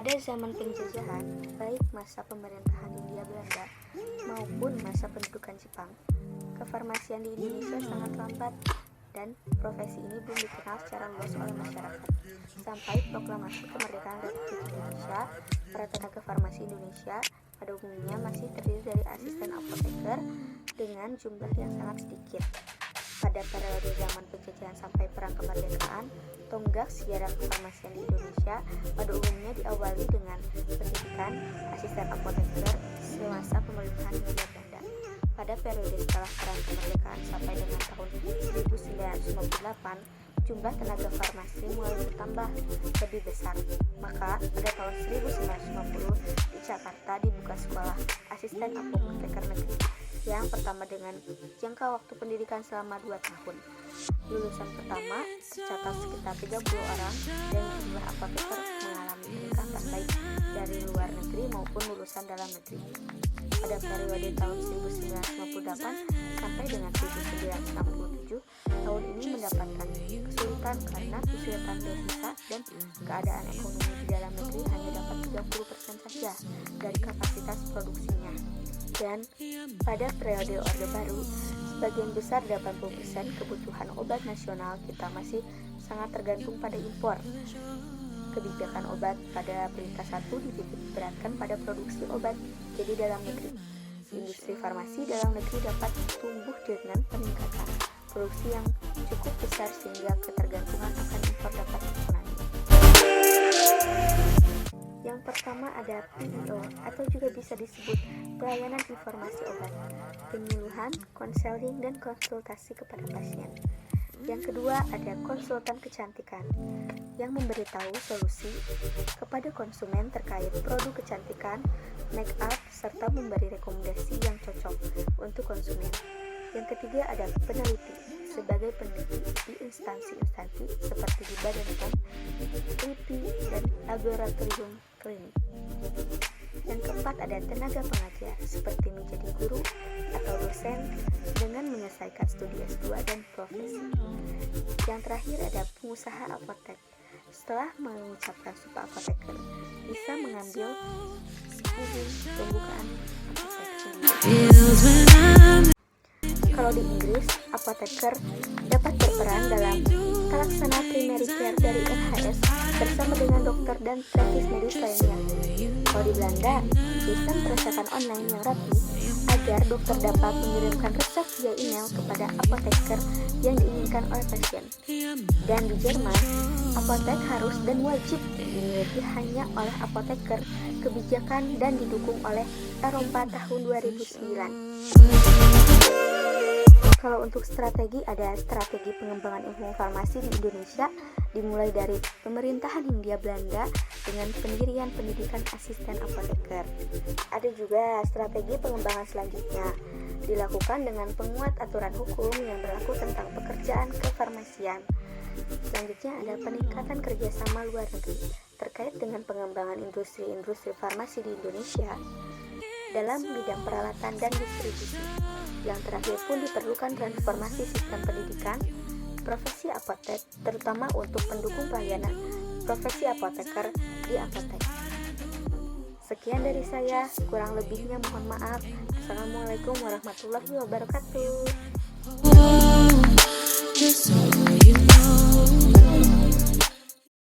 Pada zaman penjajahan, baik masa pemerintahan Hindia Belanda maupun masa pendudukan Jepang, kefarmasian di Indonesia sangat lambat dan profesi ini belum dikenal secara luas oleh masyarakat. Sampai proklamasi kemerdekaan Republik Indonesia, para tenaga farmasi Indonesia pada umumnya masih terdiri dari asisten apoteker dengan jumlah yang sangat sedikit. Pada periode zaman penjajahan sampai perang kemerdekaan, tonggak sejarah kefarmasian di Indonesia pada umumnya diawali dengan pendidikan asisten apoteker semasa pemerintahan Hindia Belanda. Pada periode setelah perang kemerdekaan sampai dengan tahun 1958, jumlah tenaga farmasi mulai bertambah lebih besar. Maka pada tahun 1950 di Jakarta dibuka sekolah asisten apoteker negeri yang pertama dengan jangka waktu pendidikan selama 2 tahun. Lulusan pertama tercatat sekitar 30 orang dan jumlah apoteker mengalami peningkatan baik dari luar negeri maupun lulusan dalam negeri. Pada periode tahun 1958 sampai dengan 1967, tahun ini mendapatkan kesulitan karena kesulitan devisa dan keadaan ekonomi di dalam negeri hanya dapat 30% saja dari kapasitas produksinya. Dan pada periode Orde Baru, sebagian besar 80% kebutuhan obat nasional kita masih sangat tergantung pada impor. Kebijakan obat pada peringkat 1 dititik beratkan pada produksi obat jadi dalam negeri. Industri farmasi dalam negeri dapat tumbuh dengan peningkatan produksi yang cukup besar sehingga ketergantungan akan impor dapat dikurangi. Yang pertama ada PIO atau juga bisa disebut pelayanan informasi obat, penyuluhan, konseling, dan konsultasi kepada pasien. Yang kedua ada konsultan kecantikan yang memberitahu solusi kepada konsumen terkait produk kecantikan, make up, serta memberi rekomendasi yang cocok untuk konsumen. Yang ketiga ada peneliti sebagai peneliti di instansi-instansi seperti di Badan POM, LIPI, dan laboratorium klinik. Yang keempat ada tenaga pengajar seperti menjadi guru atau dosen dengan menyelesaikan studi S2 dan profesi. Yang terakhir ada pengusaha apotek. Setelah mengucapkan sumpah apoteker, bisa mengambil izin pembukaan apotek sendiri. Kalau di Inggris, apoteker dapat berperan dalam pelaksana primary care dari NHS bersama dengan dokter dan praktis medis lainnya. Kalau di Belanda, sistem peresepan online yang rapi agar dokter dapat mengirimkan resep via email kepada apoteker yang diinginkan oleh pasien. Dan di Jerman, apotek harus dan wajib dimiliki hanya oleh apoteker, kebijakan dan didukung oleh Eropa tahun 2009. Kalau untuk strategi, ada strategi pengembangan ilmu farmasi di Indonesia dimulai dari pemerintahan Hindia Belanda dengan pendirian pendidikan asisten apoteker. Ada juga strategi pengembangan selanjutnya dilakukan dengan penguat aturan hukum yang berlaku tentang pekerjaan kefarmasian. Selanjutnya ada peningkatan kerjasama luar negeri terkait dengan pengembangan industri-industri farmasi di Indonesia dalam bidang peralatan dan distribusi. Yang terakhir pun diperlukan transformasi sistem pendidikan profesi apotek, terutama untuk pendukung pelayanan profesi apoteker di apotek. Sekian dari saya, kurang lebihnya mohon maaf. Assalamualaikum warahmatullahi wabarakatuh.